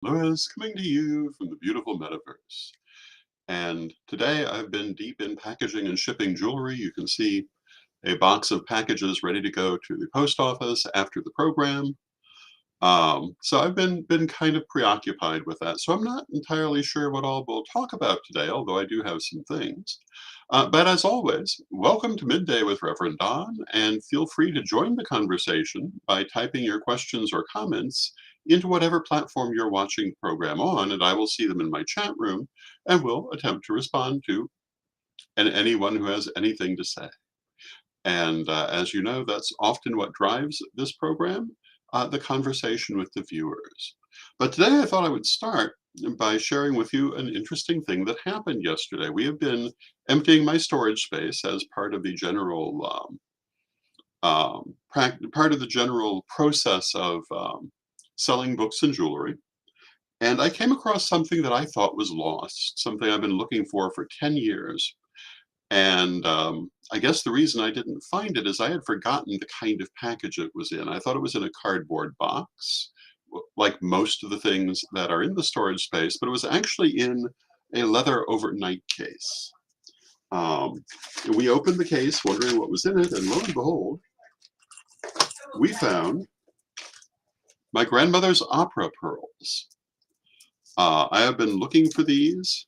Lewis coming to you from the beautiful metaverse. And today I've been deep in packaging and shipping jewelry. You can see a box of packages ready to go to the post office after the program. So I've been kind of preoccupied with that. So I'm not entirely sure what all we'll talk about today, although I do have some things. But as always, welcome to Midday with Reverend Don, and feel free to join the conversation by typing your questions or comments into whatever platform you're watching the program on, and I will see them in my chat room and will attempt to respond to anyone who has anything to say. And as you know, that's often what drives this program, the conversation with the viewers. But today I thought I would start by sharing with you an interesting thing that happened yesterday. We have been emptying my storage space as part of the general part of the general process of selling books and jewelry. And I came across something that I thought was lost, something I've been looking for 10 years. And I guess the reason I didn't find it is I had forgotten the kind of package it was in. I thought it was in a cardboard box, like most of the things that are in the storage space, but it was actually in a leather overnight case. Um, we opened the case wondering what was in it, and lo and behold, we found my grandmother's opera pearls. I have been looking for these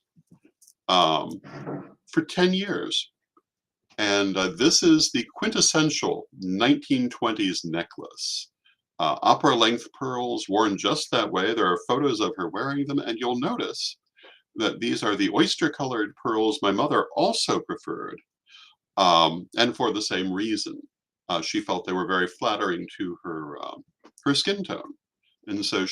um, for 10 years. And this is the quintessential 1920s necklace. Opera length pearls worn just that way. There are photos of her wearing them, and you'll notice that these are the oyster colored pearls my mother also preferred, and for the same reason. She felt they were very flattering to her skin tone. And so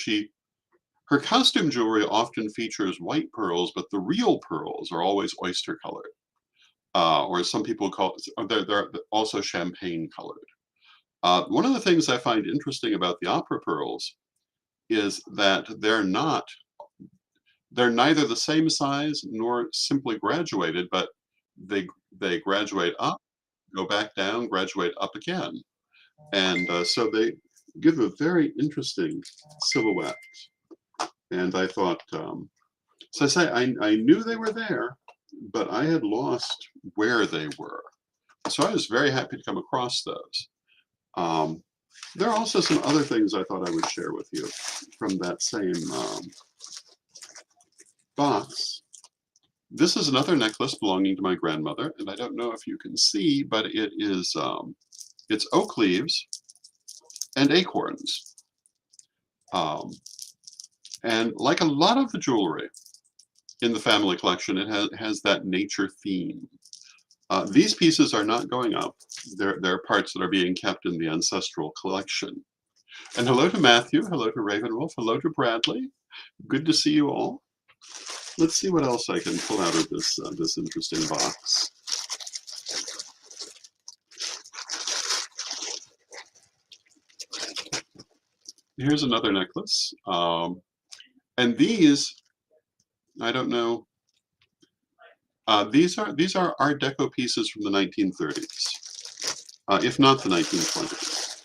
her costume jewelry often features white pearls, but the real pearls are always oyster colored. Or some people call they're also champagne colored. One of the things I find interesting about the opera pearls is that they're neither the same size nor simply graduated, but they graduate up, go back down, graduate up again, and so they give a very interesting silhouette. And I thought, so I say I knew they were there, but I had lost where they were. So I was very happy to come across those. Um, there are also some other things I thought I would share with you from that same box. This is another necklace belonging to my grandmother, and I don't know if you can see, but it's oak leaves and acorns. Um, and like a lot of the jewelry in the family collection, it has that nature theme. These pieces are not going up. They're parts that are being kept in the ancestral collection. And hello to Matthew, hello to Ravenwolf, hello to Bradley. Good to see you all. Let's see what else I can pull out of this interesting box. Here's another necklace. And these, I don't know, these are Art Deco pieces from the 1930s, if not the 1920s.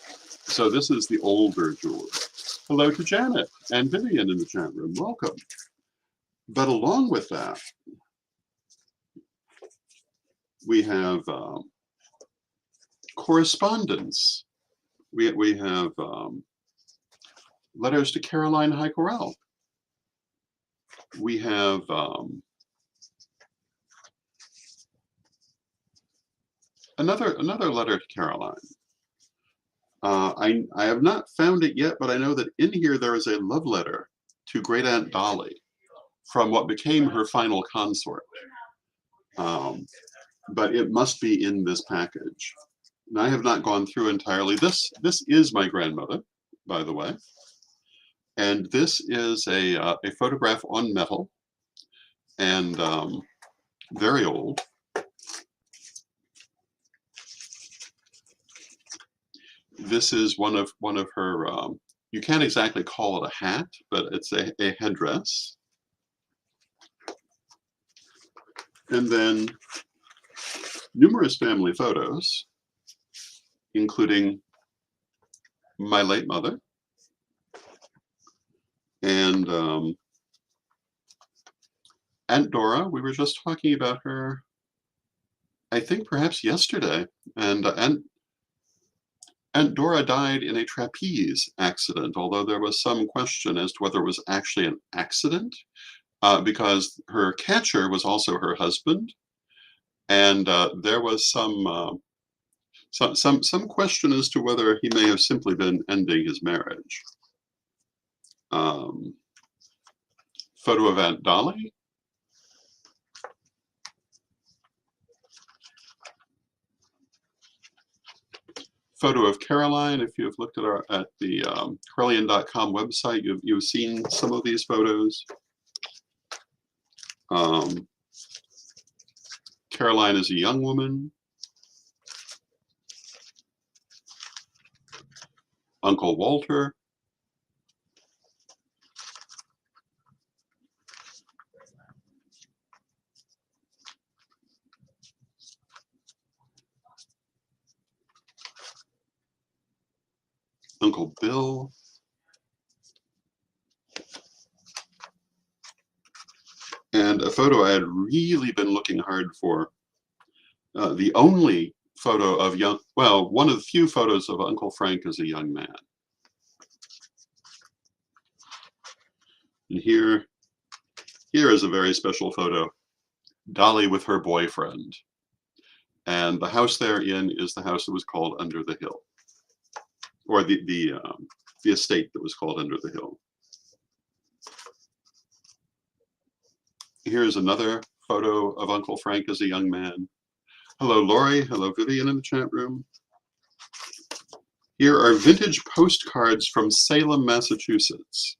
So this is the older jewelry. Hello to Janet and Vivian in the chat room. Welcome. But along with that, we have correspondence. We have letters to Caroline Heikorel. We have another letter to Caroline. I have not found it yet, but I know that in here there is a love letter to Great Aunt Dolly from what became her final consort. But it must be in this package. And I have not gone through entirely. This is my grandmother, by the way. And this is a photograph on metal, and very old. This is one of her. You can't exactly call it a hat, but it's a headdress. And then numerous family photos, including my late mother, And Aunt Dora, we were just talking about her, I think perhaps yesterday. And Aunt Dora died in a trapeze accident, although there was some question as to whether it was actually an accident, because her catcher was also her husband, and there was some question as to whether he may have simply been ending his marriage. Um, Photo of Aunt Dolly. Photo of Caroline. If you've looked at the Corellian.com website, you've seen some of these photos. Caroline is a young woman. Uncle Walter. Uncle Bill. And a photo I had really been looking hard for. The only photo of one of the few photos of Uncle Frank as a young man. And here is a very special photo. Dolly with her boyfriend. And the house they're in is the house that was called Under the Hill, or the estate that was called Under the Hill. Here's another photo of Uncle Frank as a young man. Hello, Lori. Hello, Vivian in the chat room. Here are vintage postcards from Salem, Massachusetts,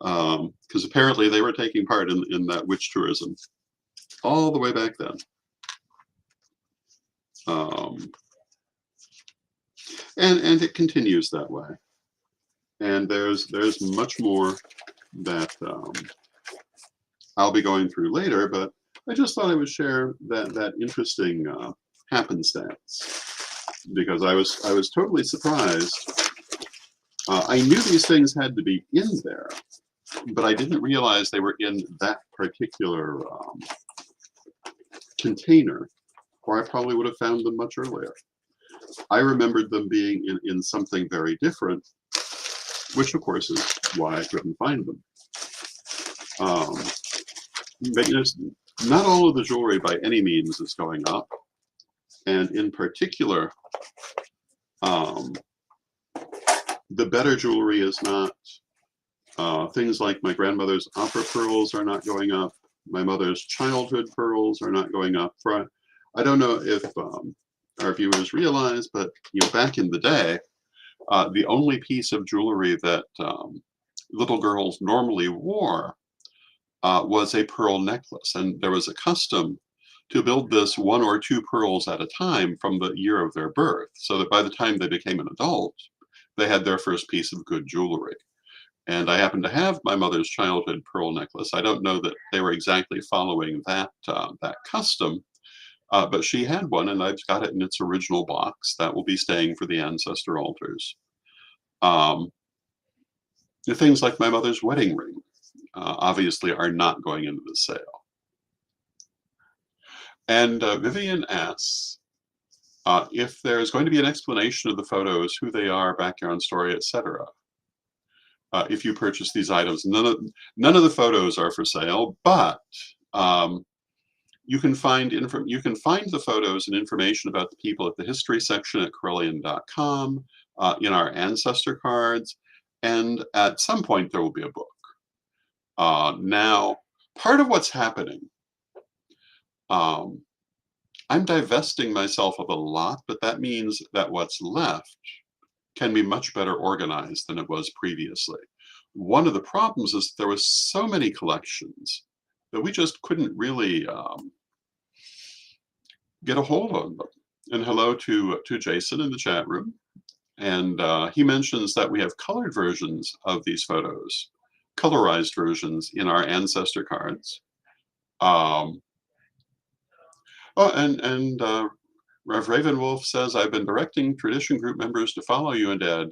because apparently they were taking part in that witch tourism all the way back then. And it continues that way. And there's much more that I'll be going through later, but I just thought I would share that interesting happenstance, because I was totally surprised. I knew these things had to be in there, but I didn't realize they were in that particular container, or I probably would have found them much earlier. I remembered them being in something very different, which of course is why I couldn't find them. But not all of the jewelry by any means is going up, and in particular, the better jewelry is not. Things like my grandmother's opera pearls are not going up. My mother's childhood pearls are not going up. I don't know if our viewers realize, but back in the day, the only piece of jewelry that little girls normally wore was a pearl necklace, and there was a custom to build this 1 or 2 pearls at a time from the year of their birth, so that by the time they became an adult, they had their first piece of good jewelry. And I happen to have my mother's childhood pearl necklace. I don't know that they were exactly following that custom, but she had one, and I've got it in its original box. That will be staying for the ancestor altars. The things like my mother's wedding ring obviously are not going into the sale. And Vivian asks if there's going to be an explanation of the photos, who they are, background story, etc. If you purchase these items, none of the photos are for sale, but you can find the photos and information about the people at the history section at Corellian.com, in our ancestor cards, and at some point there will be a book. Now, part of what's happening, I'm divesting myself of a lot, but that means that what's left can be much better organized than it was previously. One of the problems is there was so many collections that we just couldn't really get a hold of them. And hello to Jason in the chat room. And he mentions that we have colored versions of these photos, colorized versions in our ancestor cards. And Rev Ravenwolf says, I've been directing tradition group members to follow you and Ed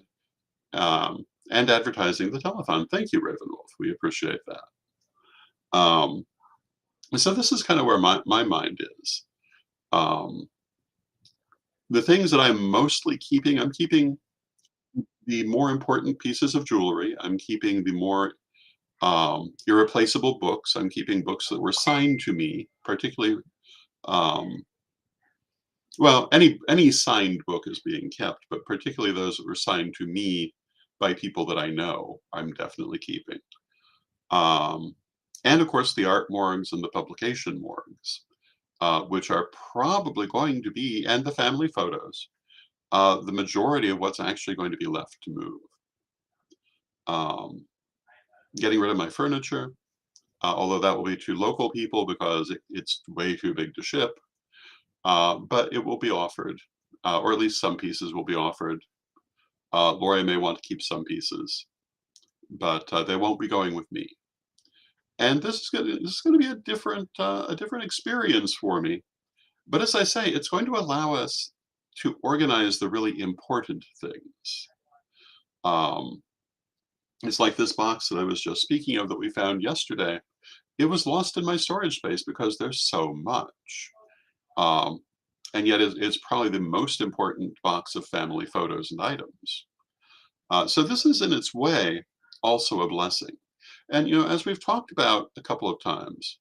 and advertising the telethon. Thank you, Ravenwolf. We appreciate that. Um, so this is kind of where my mind is. Um, the things that I'm mostly keeping, I'm keeping the more important pieces of jewelry. I'm keeping the more irreplaceable books. I'm keeping books that were signed to me, particularly. Um, well, any signed book is being kept, but particularly those that were signed to me by people that I know, I'm definitely keeping. Um, and of course, the art morgues and the publication morgues, which are probably going to be, and the family photos, the majority of what's actually going to be left to move. Um, Getting rid of my furniture, although that will be to local people because it's way too big to ship, but it will be offered, or at least some pieces will be offered. Lori may want to keep some pieces, but they won't be going with me. And this is gonna be a different experience for me. But as I say, it's going to allow us to organize the really important things. Um, it's like this box that I was just speaking of that we found yesterday. It was lost in my storage space because there's so much. Um, and yet it's probably the most important box of family photos and items. So this is in its way also a blessing. And as we've talked about a couple of times,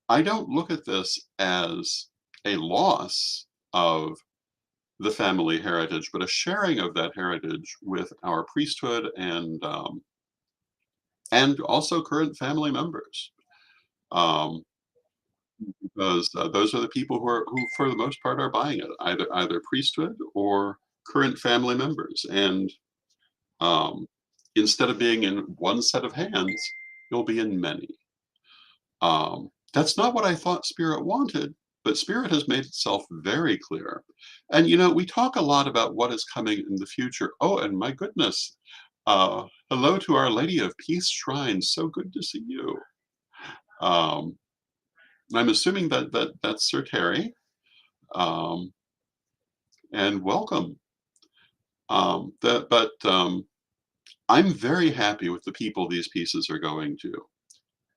I don't look at this as a loss of the family heritage, but a sharing of that heritage with our priesthood and also current family members. Um, because those are the people who, for the most part, are buying it, either priesthood or current family members. And um, instead of being in one set of hands, you'll be in many. That's not what I thought Spirit wanted, but Spirit has made itself very clear. And we talk a lot about what is coming in the future. Oh, and my goodness, hello to Our Lady of Peace Shrine. So good to see you. Um, I'm assuming that's Sir Terry. Um, and welcome. I'm very happy with the people these pieces are going to.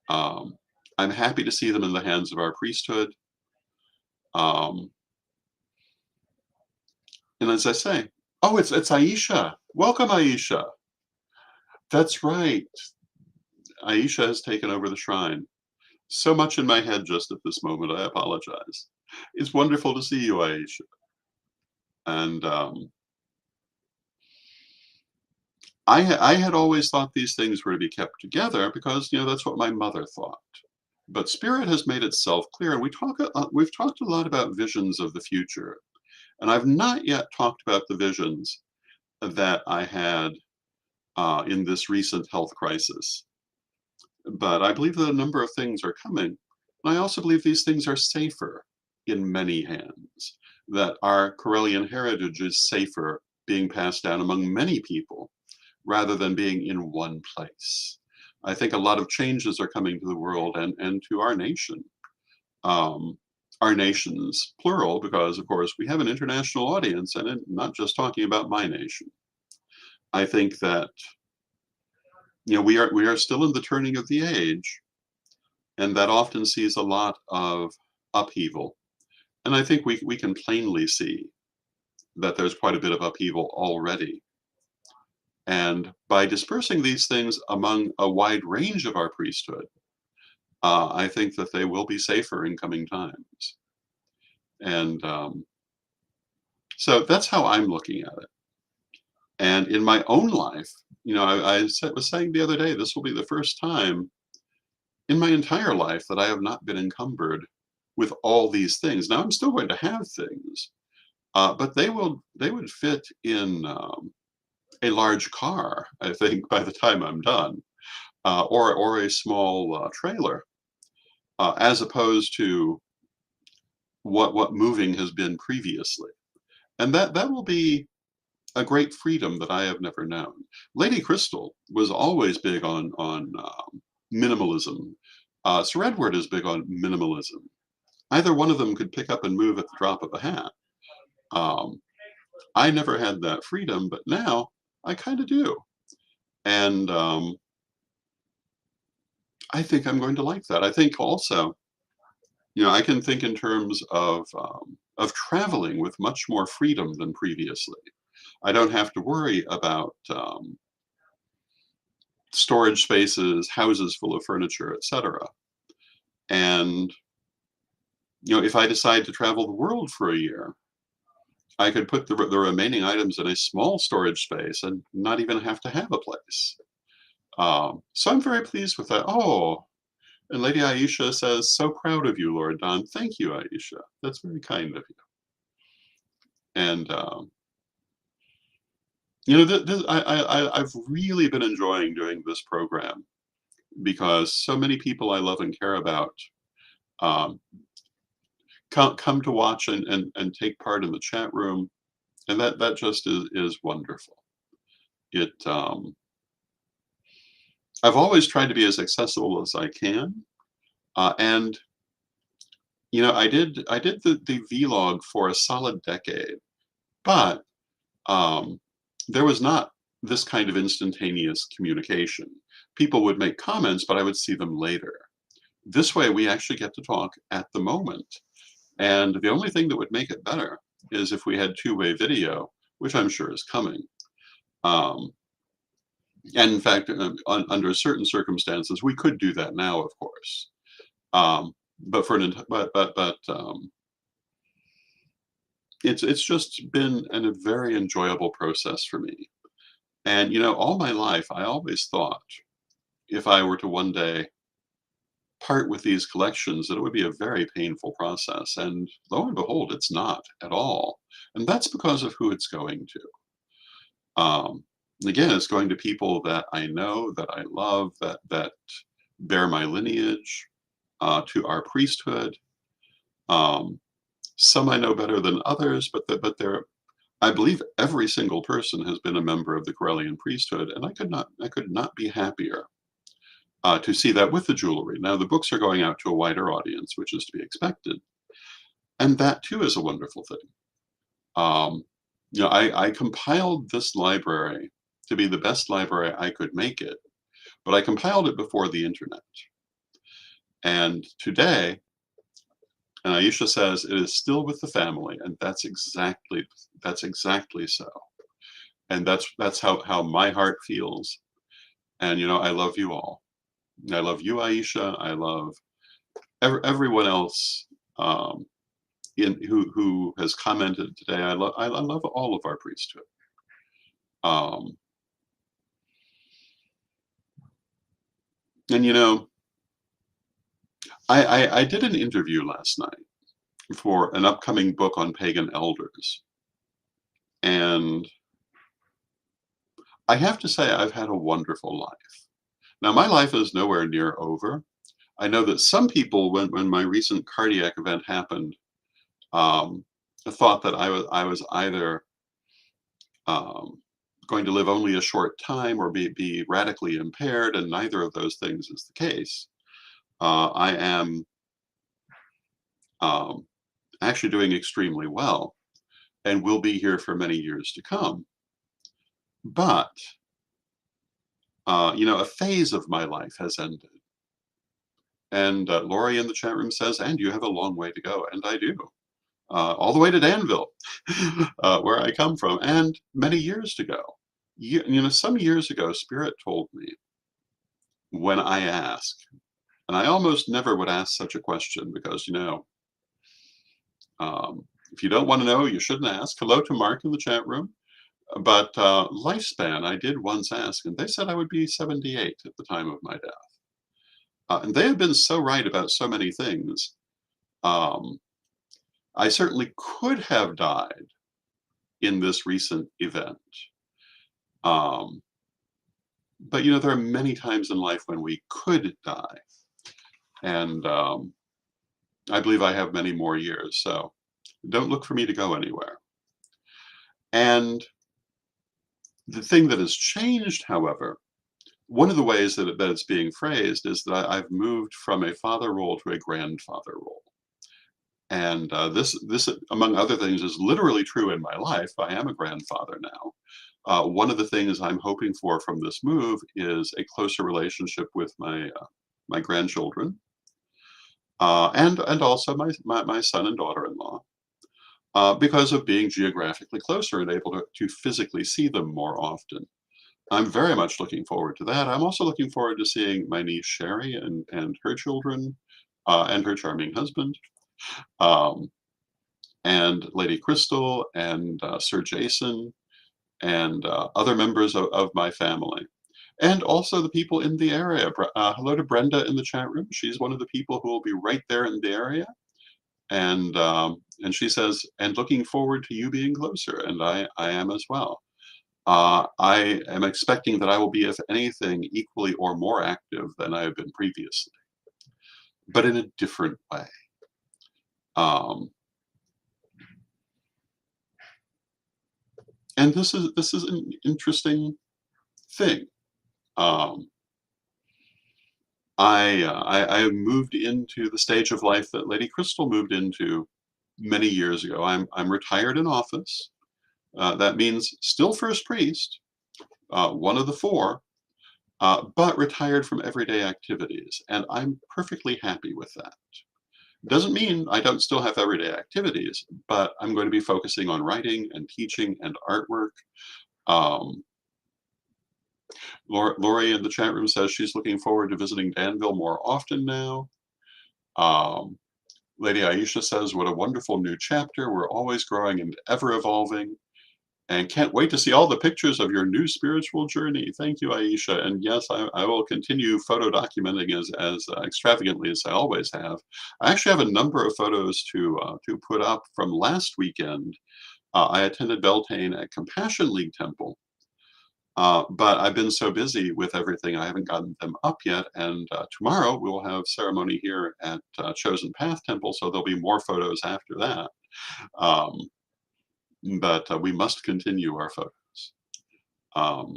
Um, I'm happy to see them in the hands of our priesthood. Um, and as I say, oh, it's Aisha. Welcome, Aisha. That's right. Aisha has taken over the shrine. So much in my head just at this moment. I apologize. It's wonderful to see you, Aisha. And I had always thought these things were to be kept together because that's what my mother thought. But Spirit has made itself clear, and we've talked a lot about visions of the future, and I've not yet talked about the visions that I had in this recent health crisis. But I believe that a number of things are coming, and I also believe these things are safer in many hands. That our Corellian heritage is safer being passed down among many people rather than being in one place. I think a lot of changes are coming to the world and to um, our nations, plural, because of course we have an international audience and not just talking about my nation. I think that we are still in the turning of the age, and that often sees a lot of upheaval. And I think we can plainly see that there's quite a bit of upheaval already. And by dispersing these things among a wide range of our priesthood, I think that they will be safer in coming times. And so that's how I'm looking at it. And in my own life, was saying the other day, this will be the first time in my entire life that I have not been encumbered with all these things. Now I'm still going to have things, but they would fit in a large car, I think, by the time I'm done, or a small trailer, as opposed to what moving has been previously. And that will be a great freedom that I have never known. Lady Crystal was always big on minimalism. Sir Edward is big on minimalism. Either one of them could pick up and move at the drop of a hat. Um, I never had that freedom, but now I kind of do. And I think I'm going to like that. I think also, I can think in terms of traveling with much more freedom than previously. I don't have to worry about storage spaces, houses full of furniture, etc. And if I decide to travel the world for a year, I could put the remaining items in a small storage space and not even have to have a place. So I'm very pleased with that. Oh, and Lady Aisha says, "So proud of you, Lord Don." Thank you, Aisha. That's very kind of you. And I've really been enjoying doing this program because so many people I love and care about um, come to watch and take part in the chat room, and that just is wonderful. It I've always tried to be as accessible as I can, and I did the vlog for a solid decade, but um, there was not this kind of instantaneous communication. People would make comments, but I would see them later. This way, we actually get to talk at the moment. And the only thing that would make it better is if we had two-way video, which I'm sure is coming. Um, and in fact, under certain circumstances, we could do that now, of course. But for an ent- but it's just been a very enjoyable process for me. And all my life, I always thought if I were to one day part with these collections, that it would be a very painful process. And lo and behold, it's not at all. And that's because of who it's going to. Um, again, it's going to people that I know, that I love, that bear my lineage, to our priesthood. Um, some I know better than others, but they're I believe every single person has been a member of the Corellian priesthood, and I could not be happier to see that with the jewelry. Now the books are going out to a wider audience, which is to be expected, and that too is a wonderful thing. Um, I compiled this library to be the best library I could make it, but I compiled it before the internet. And today, and Aisha says it is still with the family, and that's exactly so. And that's how my heart feels. And I love you all. I love you, Aisha. I love everyone else who has commented today. I love all of our priesthood. Um, and I did an interview last night for an upcoming book on pagan elders, and I have to say I've had a wonderful life. Now my life is nowhere near over. I know that some people, when my recent cardiac event happened, um, thought that I was either um, going to live only a short time or be radically impaired, and neither of those things is the case. I am um, actually doing extremely well and will be here for many years to come. But a phase of my life has ended. And Lori in the chat room says, "And you have a long way to go," and I do. All the way to Danville, where I come from, and many years to go. Some years ago, Spirit told me when I ask, and I almost never would ask such a question because, if you don't want to know, you shouldn't ask. Hello to Mark in the chat room. But lifespan, I did once ask, and they said I would be 78 at the time of my death. And they have been so right about so many things. Um, I certainly could have died in this recent event. Um, but there are many times in life when we could die, and I believe I have many more years. So don't look for me to go anywhere. And the thing that has changed, however, one of the ways that it's being phrased is that I've moved from a father role to a grandfather role. And this, among other things, is literally true in my life. I am a grandfather now. One of the things I'm hoping for from this move is a closer relationship with my grandchildren, and also my son and daughter-in-law, because of being geographically closer and able to physically see them more often. I'm very much looking forward to that. I'm also looking forward to seeing my niece Sherry and her children, and her charming husband, um, and Lady Crystal and Sir Jason and other members of my family. And also the people in the area. Hello to Brenda in the chat room. She's one of the people who will be right there in the area. And she says, and looking forward to you being closer. And I am as well. I am expecting that I will be, if anything, equally or more active than I have been previously, but in a different way. Um, and this is an interesting thing. Um, I have moved into the stage of life that Lady Crystal moved into many years ago. I'm retired in office. That means still first priest, one of the four, but retired from everyday activities, and I'm perfectly happy with that. Doesn't mean I don't still have everyday activities, but I'm going to be focusing on writing and teaching and artwork. Um, Lori in the chat room says she's looking forward to visiting Danville more often now. Um, Lady Aisha says, what a wonderful new chapter. We're always growing and ever evolving. And can't wait to see all the pictures of your new spiritual journey. Thank you, Aisha. And yes, I will continue photo documenting as extravagantly as I always have. I actually have a number of photos to put up from last weekend. I attended Beltane at Compassion League Temple, but I've been so busy with everything, I haven't gotten them up yet. And tomorrow we will have ceremony here at Chosen Path Temple, so there'll be more photos after that. Um, but we must continue our photos. Um,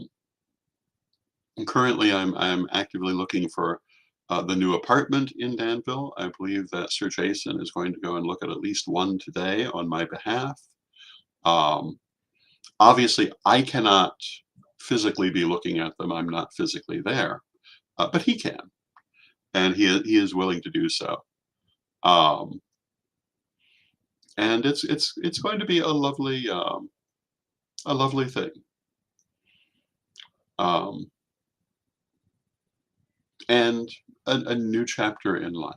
Currently, I'm actively looking for the new apartment in Danville. I believe that Sir Jason is going to go and look at least one today on my behalf. Um, Obviously, I cannot physically be looking at them. I'm not physically there, but he can, and he is willing to do so. Um, and it's going to be a lovely thing. Um, and a new chapter in life.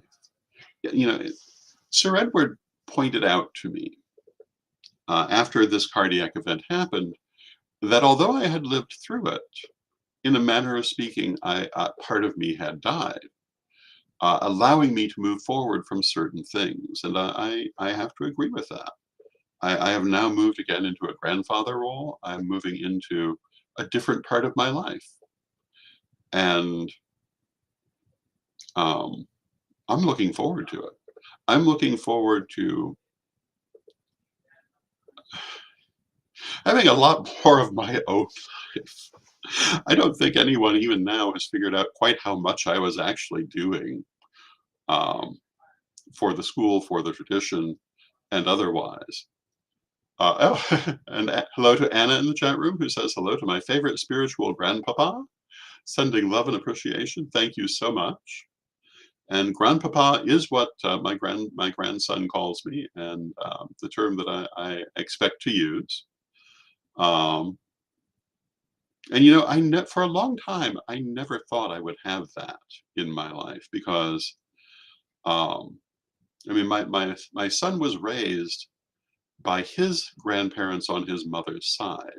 You know, Sir Edward pointed out to me after this cardiac event happened that although I had lived through it, in a manner of speaking, part of me had died, allowing me to move forward from certain things. And I have to agree with that. I have now moved again into a grandfather role. I'm moving into a different part of my life. And um, I'm looking forward to it. I'm looking forward to having a lot more of my own life. I don't think anyone, even now, has figured out quite how much I was actually doing um, for the school, for the tradition, and otherwise. Oh, and hello to Anna in the chat room, who says hello to my favorite spiritual grandpapa. Sending love and appreciation. Thank you so much. And grandpapa is what my grandson calls me, and the term that I expect to use. Um, and you know, for a long time, I never thought I would have that in my life because, um, I mean, my son was raised by his grandparents on his mother's side,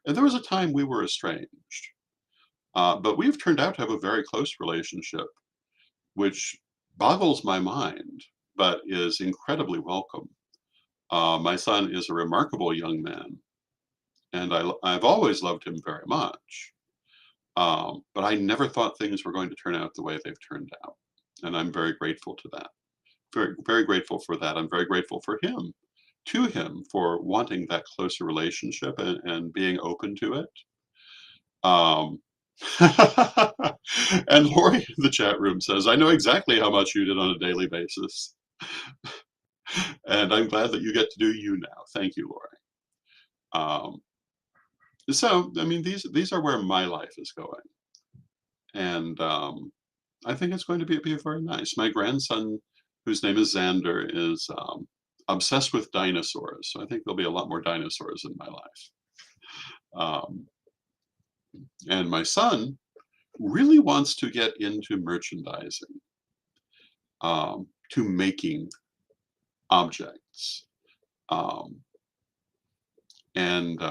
and there was a time we were estranged, but we've turned out to have a very close relationship, which boggles my mind, but is incredibly welcome. My son is a remarkable young man, and I've always loved him very much. But I never thought things were going to turn out the way they've turned out. And I'm very grateful to that. Very, very grateful for that. I'm very grateful for him, to him, for wanting that closer relationship and being open to it. Um, and Lori in the chat room says, I know exactly how much you did on a daily basis. And I'm glad that you get to do you now. Thank you, Lori. Um, So, I mean, these are where my life is going, and I think it's going to be very nice. My grandson, whose name is Xander, is obsessed with dinosaurs, so I think there'll be a lot more dinosaurs in my life. Um, and my son really wants to get into merchandising, to making objects, um, and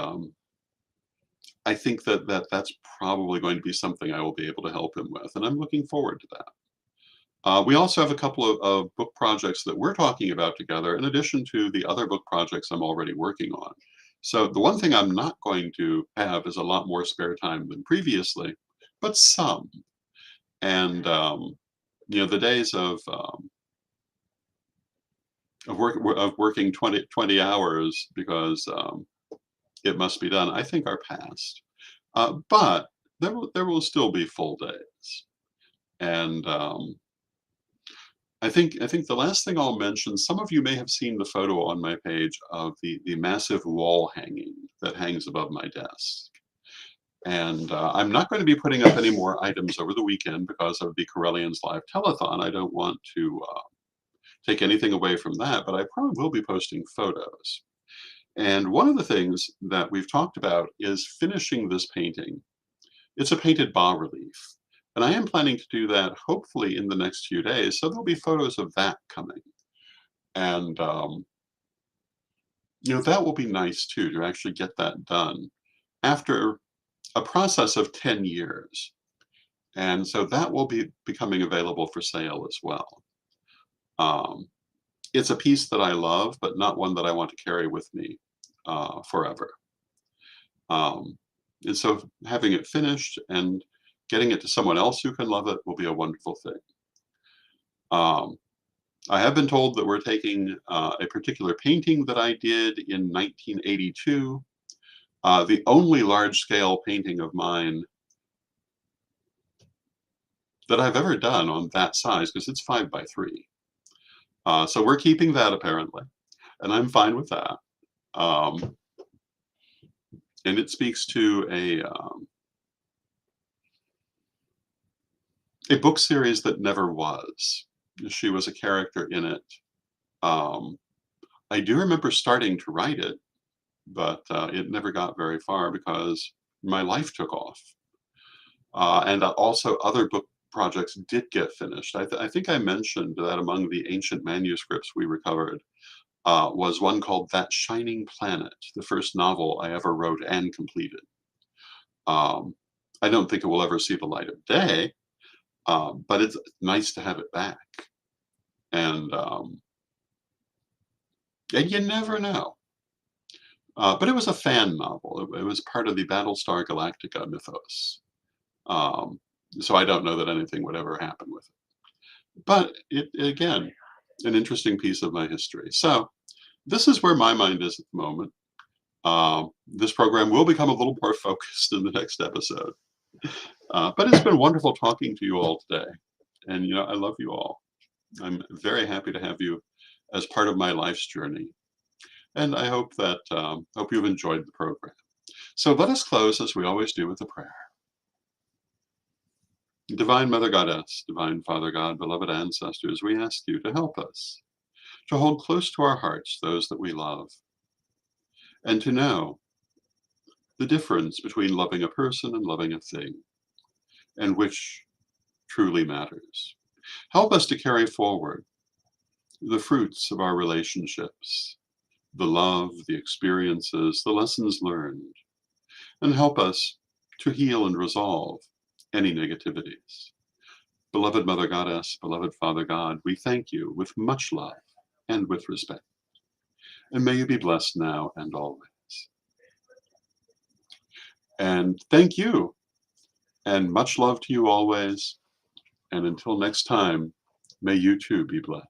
I think that's probably going to be something I will be able to help him with, and I'm looking forward to that. We also have a couple of book projects that we're talking about together, in addition to the other book projects I'm already working on. So the one thing I'm not going to have is a lot more spare time than previously, but some. And the days of working 20 hours because it must be done, I think are past. But there will still be full days, and I think the last thing I'll mention, some of you may have seen the photo on my page of the massive wall hanging that hangs above my desk. And I'm not going to be putting up any more items over the weekend because of the Corellians Live Telethon. I don't want to take anything away from that, but I probably will be posting photos. And one of the things that we've talked about is finishing this painting. It's a painted bas relief. And I am planning to do that hopefully in the next few days. So there'll be photos of that coming. And, that will be nice too, to actually get that done after a process of 10 years. And so that will be becoming available for sale as well. Um, it's a piece that I love, but not one that I want to carry with me forever. Um, and so having it finished and getting it to someone else who can love it will be a wonderful thing. Um, I have been told that we're taking a particular painting that I did in 1982, the only large-scale painting of mine that I've ever done on that size, because it's 5 by 3. So we're keeping that apparently, and I'm fine with that. Um, and it speaks to a book series that never was. She was a character in it. Um, I do remember starting to write it, but it never got very far because my life took off. And also other book projects did get finished. I think I mentioned that among the ancient manuscripts we recovered was one called That Shining Planet, the first novel I ever wrote and completed. Um, I don't think it will ever see the light of day, but it's nice to have it back. And you never know. But it was a fan novel. It was part of the Battlestar Galactica mythos. Um, so I don't know that anything would ever happen with it. But it again, an interesting piece of my history. So this is where my mind is at the moment. This program will become a little more focused in the next episode. But it's been wonderful talking to you all today. And, I love you all. I'm very happy to have you as part of my life's journey. And I hope you've enjoyed the program. So let us close as we always do with a prayer. Divine Mother Goddess, Divine Father God, beloved ancestors, we ask you to help us to hold close to our hearts those that we love, and to know the difference between loving a person and loving a thing, and which truly matters. Help us to carry forward the fruits of our relationships, the love, the experiences, the lessons learned, and help us to heal and resolve any negativities. Beloved Mother Goddess, beloved Father God, we thank you with much love and with respect. And may you be blessed now and always. And thank you, and much love to you always. And until next time, may you too be blessed.